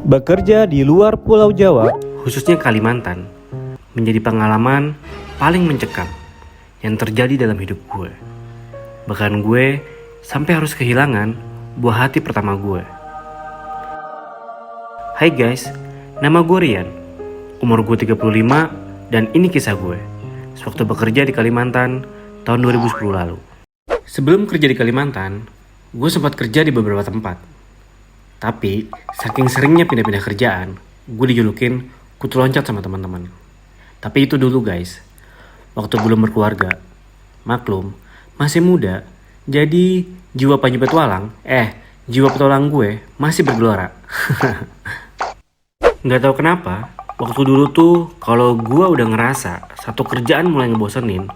Bekerja di luar Pulau Jawa, khususnya Kalimantan, menjadi pengalaman paling mencekam yang terjadi dalam hidup gue. Bahkan gue sampai harus kehilangan buah hati pertama gue. Hai guys, nama gue Rian, umur gue 35 dan ini kisah gue sewaktu bekerja di Kalimantan tahun 2010 lalu. Sebelum kerja di Kalimantan, gue sempat kerja di beberapa tempat. Tapi, saking seringnya pindah-pindah kerjaan, gue dijulukin kutu loncat sama teman-teman. Tapi itu dulu guys, waktu belum berkeluarga. Maklum, masih muda, jadi jiwa panji petualang, jiwa petualang gue masih bergelora. Nggak tahu kenapa, waktu dulu tuh kalau gue udah ngerasa satu kerjaan mulai ngebosenin,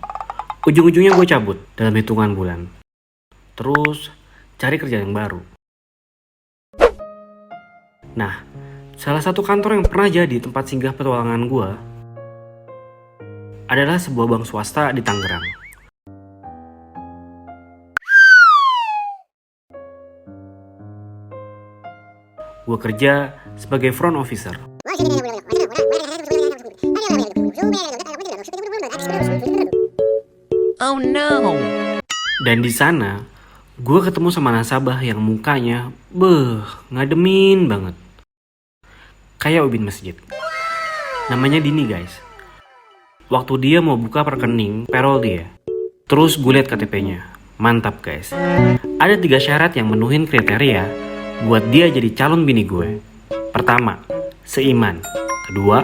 ujung-ujungnya gue cabut dalam hitungan bulan. Terus, cari kerjaan yang baru. Nah, salah satu kantor yang pernah jadi tempat singgah petualangan gue adalah sebuah bank swasta di Tangerang. Gue kerja sebagai front officer. Oh no. Dan di sana, gue ketemu sama nasabah yang mukanya ngademin banget. Kayak ubin masjid. Namanya Dini guys. Waktu dia mau buka rekening payroll dia, terus gue liat KTP-nya. Mantap guys. Ada 3 syarat yang menuhin kriteria buat dia jadi calon bini gue. Pertama, seiman. Kedua,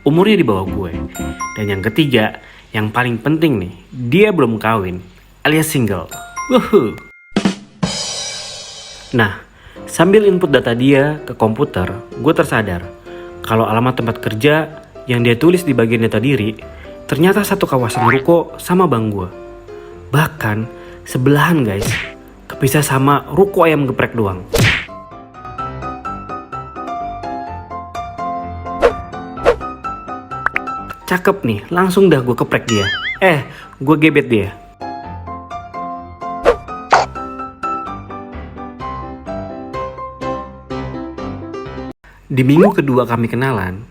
umurnya di bawah gue. Dan yang ketiga, yang paling penting nih, dia belum kawin alias single. Wuhu. Nah, sambil input data dia ke komputer, gue tersadar kalau alamat tempat kerja yang dia tulis di bagian data diri ternyata satu kawasan ruko sama bank gue. Bahkan sebelahan guys, kepisah sama ruko ayam geprek doang. Cakep nih, langsung dah gue keprek dia. Gue gebet dia. Di minggu kedua kami kenalan,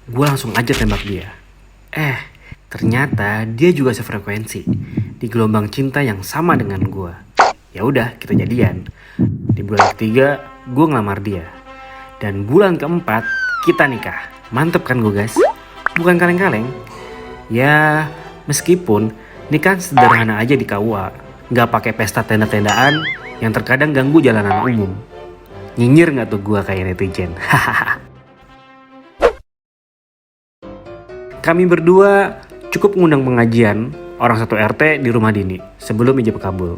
gue langsung aja tembak dia. Ternyata dia juga sefrekuensi di gelombang cinta yang sama dengan gue. Ya udah, kita jadian. Di bulan ketiga, gue ngelamar dia. Dan bulan keempat, kita nikah. Mantep kan gue guys? Bukan kaleng-kaleng. Ya, meskipun nikahan sederhana aja di KUA, nggak pakai pesta tenda-tendaan yang terkadang ganggu jalanan umum. Nyinyir gak tuh gue kayak netizen? Kami berdua cukup ngundang pengajian orang satu RT di rumah Dini sebelum ijab kabul.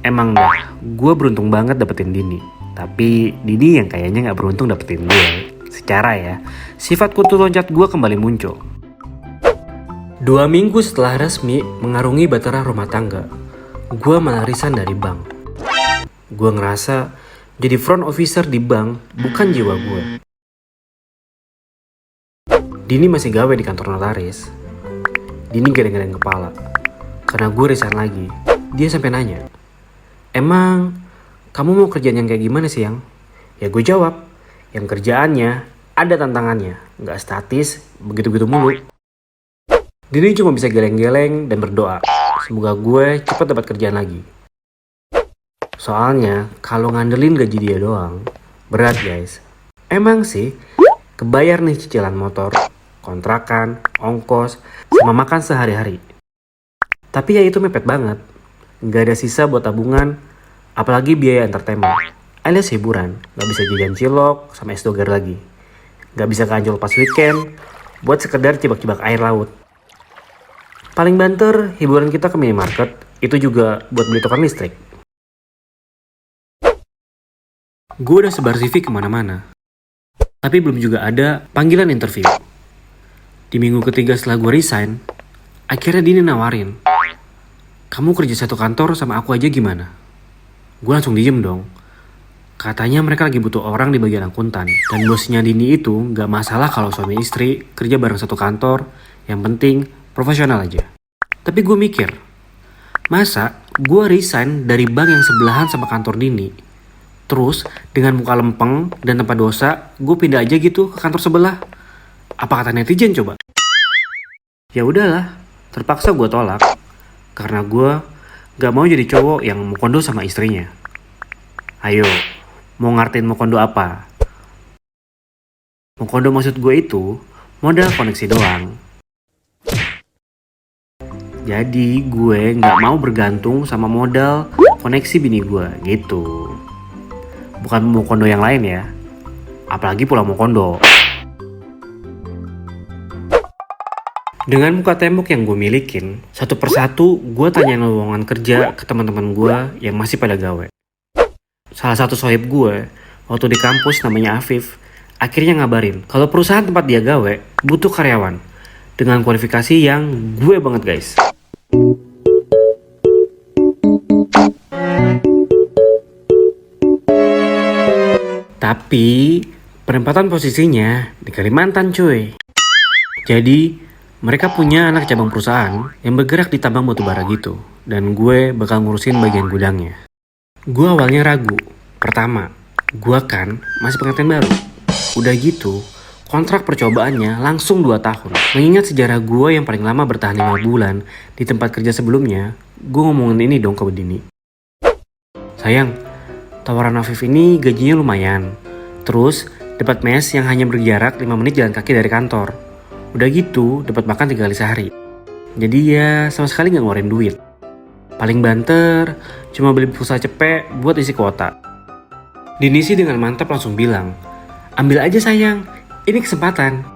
Emang dah, gue beruntung banget dapetin Dini. Tapi Dini yang kayaknya gak beruntung dapetin gue. Secara ya, sifat kutu loncat gue kembali muncul. 2 minggu setelah resmi mengarungi batara rumah tangga, gue malah resign dari bank. Gue ngerasa jadi front officer di bank bukan jiwa gue. Dini masih gawe di kantor notaris. Dini geleng-geleng kepala karena gue resign lagi. Dia sampai nanya, "Emang kamu mau kerjaan yang kayak gimana sih, Yang?" Ya gue jawab, yang kerjaannya ada tantangannya, gak statis, begitu-begitu mulu. Dini cuma bisa geleng-geleng dan berdoa, semoga gue cepat dapat kerjaan lagi. Soalnya kalau ngandelin gaji dia doang, berat guys. Emang sih, kebayar nih cicilan motor, kontrakan, ongkos, sama makan sehari-hari. Tapi ya itu mepet banget. Gak ada sisa buat tabungan, apalagi biaya entertainment, alias hiburan. Gak bisa jajan cilok sama es doger lagi. Gak bisa ke Ancol pas weekend, buat sekedar cibak-cibak air laut. Paling banter, hiburan kita ke minimarket, itu juga buat beli token listrik. Gue udah sebar CV kemana-mana. Tapi belum juga ada panggilan interview. Di minggu ketiga setelah gue resign, akhirnya Dini nawarin, "Kamu kerja satu kantor sama aku aja gimana?" Gue langsung diem dong. Katanya mereka lagi butuh orang di bagian akuntan. Dan bosnya Dini itu gak masalah kalau suami istri kerja bareng satu kantor. Yang penting profesional aja. Tapi gue mikir, masa gue resign dari bank yang sebelahan sama kantor Dini, terus dengan muka lempeng dan tanpa dosa gue pindah aja gitu ke kantor sebelah? Apa kata netizen coba? Ya udahlah, terpaksa gue tolak. Karena gue gak mau jadi cowok yang mau kondo sama istrinya. Ayo, mau ngartiin mau kondo apa? Mau kondo maksud gue itu modal koneksi doang. Jadi gue gak mau bergantung sama modal koneksi bini gue gitu. Bukan mau kondo yang lain ya. Apalagi pulang mau kondo. Dengan muka tembok yang gue milikin, satu persatu gue tanyain lowongan kerja ke teman-teman gue yang masih pada gawe. Salah satu sohib gue, waktu di kampus namanya Afif, akhirnya ngabarin kalau perusahaan tempat dia gawe butuh karyawan dengan kualifikasi yang gue banget guys. Tapi penempatan posisinya di Kalimantan cuy. Jadi mereka punya anak cabang perusahaan yang bergerak di tambang batubara gitu. Dan gue bakal ngurusin bagian gudangnya. Gue awalnya ragu. Pertama, gue kan masih pengantin baru. Udah gitu, kontrak percobaannya langsung 2 tahun. Mengingat sejarah gue yang paling lama bertahan 5 bulan di tempat kerja sebelumnya, gue ngomongin ini dong ke Dini. "Sayang, tawaran Afif ini gajinya lumayan. Terus dapat mes yang hanya berjarak 5 menit jalan kaki dari kantor. Udah gitu dapat makan 3 kali sehari. Jadi ya sama sekali gak ngeluarin duit. Paling banter cuma beli pulsa cepet buat isi kuota." Dini sih dengan mantap langsung bilang, "Ambil aja sayang, ini kesempatan."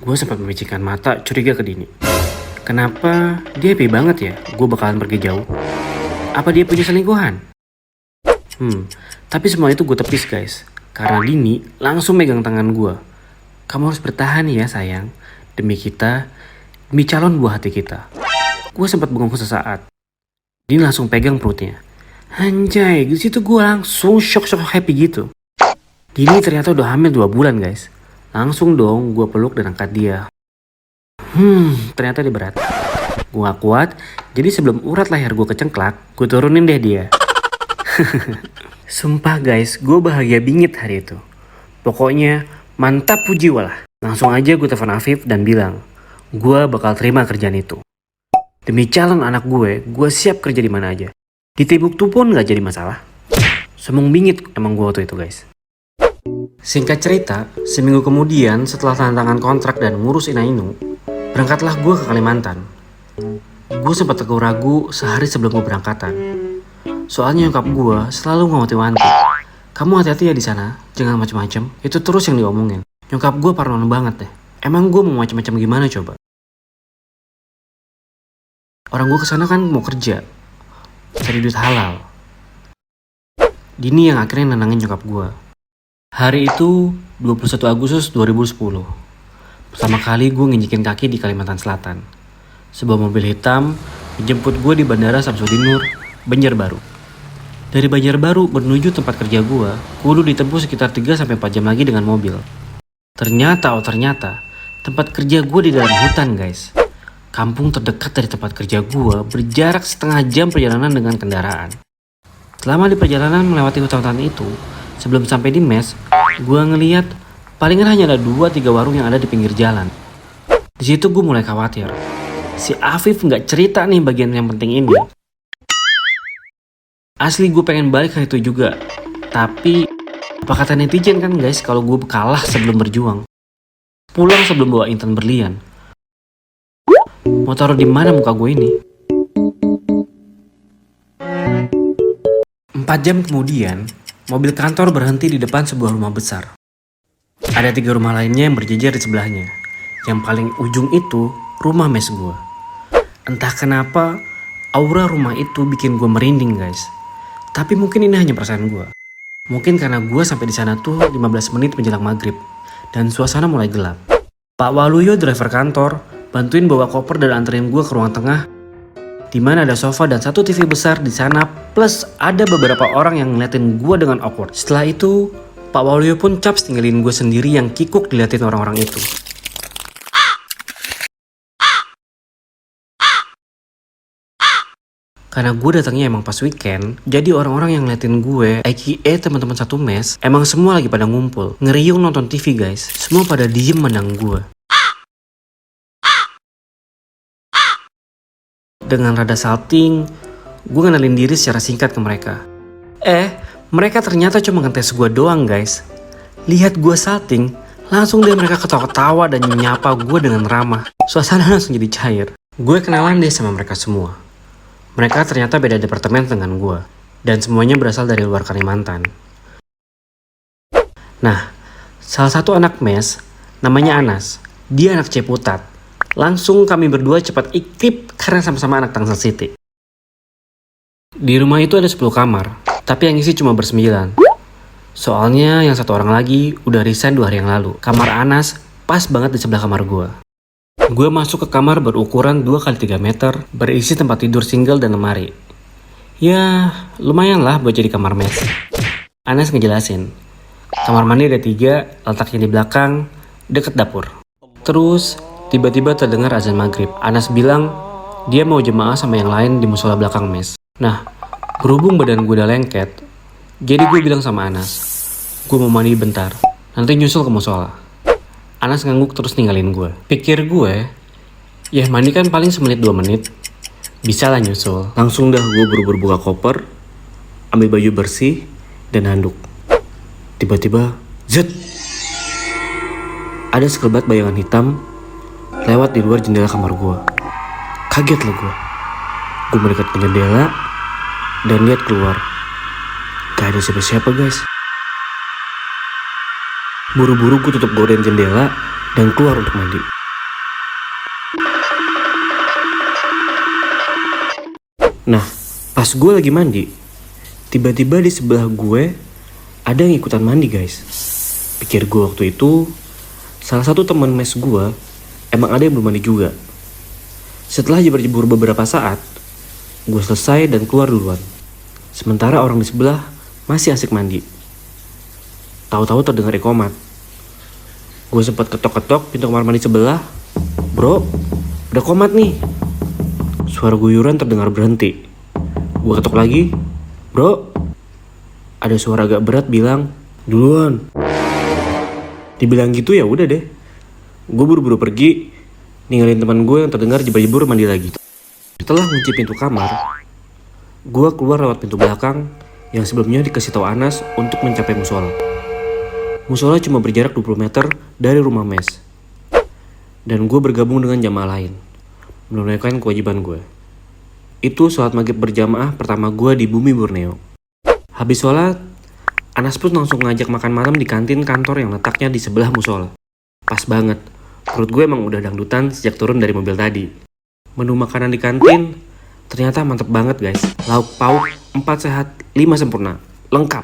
Gue sempat memicikkan mata curiga ke Dini. Kenapa dia happy banget ya gue bakalan pergi jauh? Apa dia punya selingkuhan? Tapi semua itu gue tepis guys. Karena Dini langsung megang tangan gue. "Kamu harus bertahan ya sayang. Demi kita, demi calon buah hati kita." Gue sempat bengong sesaat. Dini langsung pegang perutnya. Anjay, di situ gue langsung shock happy gitu. Dini ternyata udah hamil 2 bulan guys. Langsung dong gue peluk dan angkat dia. Ternyata dia berat. Gue gak kuat, jadi sebelum urat leher gue kecengklak, gue turunin deh dia. Sumpah guys, gue bahagia bingit hari itu. Pokoknya mantap puji walah. Langsung aja gue telepon Afif dan bilang, gue bakal terima kerjaan itu. Demi calon anak gue siap kerja di mana aja. Di Timbuktu pun gak jadi masalah. Semung bingit emang gue waktu itu guys. Singkat cerita, seminggu kemudian setelah tanda tangan kontrak dan ngurus Inainu, berangkatlah gue ke Kalimantan. Gue sempat ragu sehari sebelum keberangkatan. Soalnya nyokap gue selalu ngewanti-wanti. "Kamu hati-hati ya di sana, jangan macem-macem." Itu terus yang diomongin. Nyokap gue parno banget deh. Emang gue mau macem-macem gimana coba? Orang gue kesana kan mau kerja, cari duit halal. Dini yang akhirnya nenangin nyokap gue. Hari itu 21 Agustus 2010. Pertama kali gue nginjekin kaki di Kalimantan Selatan. Sebuah mobil hitam menjemput gue di Bandara Samsudinur, Banjarbaru. Dari Banjarbaru menuju tempat kerja gue, kudu ditempuh sekitar 3-4 jam lagi dengan mobil. Ternyata, tempat kerja gue di dalam hutan guys. Kampung terdekat dari tempat kerja gue berjarak setengah jam perjalanan dengan kendaraan. Selama di perjalanan melewati hutan-hutan itu, sebelum sampai di mes, gue ngeliat palingan hanya ada 2-3 warung yang ada di pinggir jalan. Di situ gue mulai khawatir. Si Afif nggak cerita nih bagian yang penting ini. Asli gue pengen balik ke itu juga. Tapi apa kata netizen kan guys kalau gue kalah sebelum berjuang. Pulang sebelum bawa intan berlian. Mau taruh di mana muka gue ini? 4 jam kemudian, mobil kantor berhenti di depan sebuah rumah besar. Ada 3 rumah lainnya yang berjejer di sebelahnya. Yang paling ujung itu rumah mes gue. Entah kenapa aura rumah itu bikin gue merinding guys. Tapi mungkin ini hanya perasaan gue. Mungkin karena gue sampai di sana tuh 15 menit menjelang maghrib dan suasana mulai gelap. Pak Waluyo, driver kantor, bantuin bawa koper dan anterin gue ke ruang tengah, di mana ada sofa dan satu TV besar di sana, plus ada beberapa orang yang ngeliatin gue dengan awkward. Setelah itu, Pak Waluyo pun caps tinggalin gue sendiri yang kikuk diliatin orang-orang itu. Karena gue datangnya emang pas weekend, jadi orang-orang yang ngeliatin gue, aka teman-teman satu mes, emang semua lagi pada ngumpul, ngeriung nonton TV guys. Semua pada diem menang gue. Dengan rada salting, gue ngenalin diri secara singkat ke mereka. Mereka ternyata cuma ngetes gue doang guys. Lihat gue salting, langsung deh mereka ketawa-ketawa dan menyapa gue dengan ramah. Suasana langsung jadi cair. Gue kenalan deh sama mereka semua. Mereka ternyata beda departemen dengan gue, dan semuanya berasal dari luar Kalimantan. Nah, salah satu anak mes, namanya Anas, dia anak Ciputat. Langsung kami berdua cepat iktip karena sama-sama anak Tangsel City. Di rumah itu ada 10 kamar, tapi yang isi cuma ber-9. Soalnya yang satu orang lagi udah resign 2 hari yang lalu. Kamar Anas pas banget di sebelah kamar gue. Gue masuk ke kamar berukuran 2x3 meter, berisi tempat tidur single dan lemari. Ya, lumayan lah buat jadi kamar mes. Anas ngejelasin, kamar mandi ada 3, letaknya di belakang, deket dapur. Terus, tiba-tiba terdengar azan maghrib. Anas bilang, dia mau jemaah sama yang lain di musola belakang mes. Nah, berhubung badan gue udah lengket, jadi gue bilang sama Anas, gue mau mandi bentar, nanti nyusul ke musola. Anas ngangguk terus ninggalin gue. Pikir gue, ya mandi kan paling 1-2 menit. Bisa lah nyusul. Langsung dah gue buru-buru buka koper, ambil baju bersih, dan handuk. Tiba-tiba, zet! Ada sekelebat bayangan hitam lewat di luar jendela kamar gue. Kaget lah gue. Gue mendekat ke jendela dan lihat keluar. Gak ada siapa-siapa guys. Buru-buru gue tutup gorden jendela dan keluar untuk mandi. Nah, pas gue lagi mandi, tiba-tiba di sebelah gue ada yang ikutan mandi guys. Pikir gue waktu itu, salah satu teman mes gue emang ada yang belum mandi juga. Setelah jebur-jebur beberapa saat, gue selesai dan keluar duluan. Sementara orang di sebelah masih asik mandi. Tahu-tahu terdengar ikomat. Gue sempat ketok-ketok pintu kamar mandi sebelah. Bro, udah komat nih. Suara guyuran terdengar berhenti. Gue ketok lagi. Bro, ada suara agak berat bilang, duluan. Dibilang gitu ya udah deh. Gue buru-buru pergi, ninggalin teman gue yang terdengar jebur-jebur mandi lagi. Setelah ngunci pintu kamar, gue keluar lewat pintu belakang yang sebelumnya dikasih tahu Anas untuk mencapai musola. Musola cuma berjarak 20 meter dari rumah mes. Dan gue bergabung dengan jamaah lain, menunaikan kewajiban gue. Itu sholat maghrib berjamaah pertama gue di bumi Borneo. Habis sholat, Anas pun langsung ngajak makan malam di kantin kantor yang letaknya di sebelah musola. Pas banget, perut gue emang udah dangdutan sejak turun dari mobil tadi. Menu makanan di kantin ternyata mantep banget guys. Lauk pauk, 4 sehat, 5 sempurna, lengkap.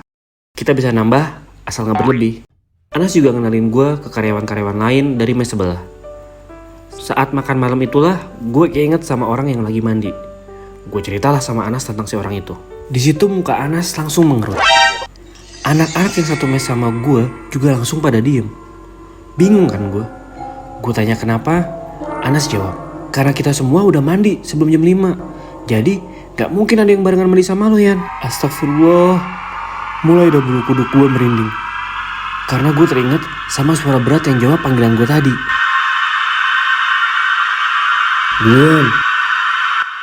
Kita bisa nambah asal gak berlebih. Anas juga ngenalin gue ke karyawan-karyawan lain dari mes sebelah. Saat makan malam itulah, gue keinget sama orang yang lagi mandi. Gue ceritalah sama Anas tentang si orang itu. Di situ muka Anas langsung mengerut. Anak-anak yang satu mes sama gue juga langsung pada diem. Bingung kan gue? Gue tanya kenapa, Anas jawab, karena kita semua udah mandi sebelum jam 5. Jadi, gak mungkin ada yang barengan mandi sama lo, Yan. Astagfirullah. Mulai dah bulu kuduk gue merinding. Karena gue teringat sama suara berat yang jawab panggilan gue tadi. Duluan.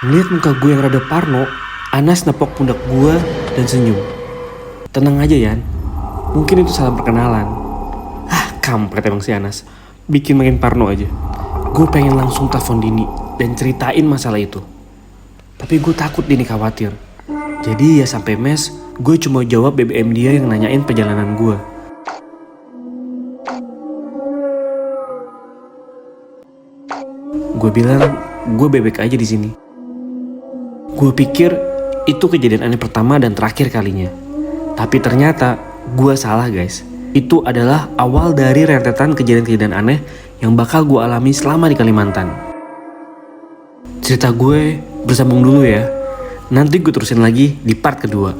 Lihat muka gue yang rada parno, Anas nepok pundak gue dan senyum. Tenang aja Yan, mungkin itu salah perkenalan. Kampret emang si Anas, bikin makin parno aja. Gue pengen langsung telepon Dini dan ceritain masalah itu. Tapi gue takut Dini khawatir. Jadi ya sampai mes, gue cuma jawab BBM dia yang nanyain perjalanan gue. Gue bilang, gue bebek aja di sini. Gue pikir itu kejadian aneh pertama dan terakhir kalinya. Tapi ternyata Gue salah guys. Itu adalah awal dari rentetan kejadian-kejadian aneh yang bakal gue alami selama di Kalimantan. Cerita gue bersambung dulu ya. Nanti gue terusin lagi di part kedua.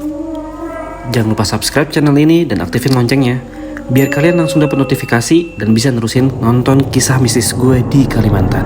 Jangan lupa subscribe channel ini dan aktifin loncengnya, biar kalian langsung dapat notifikasi dan bisa nerusin nonton kisah mistis gue di Kalimantan.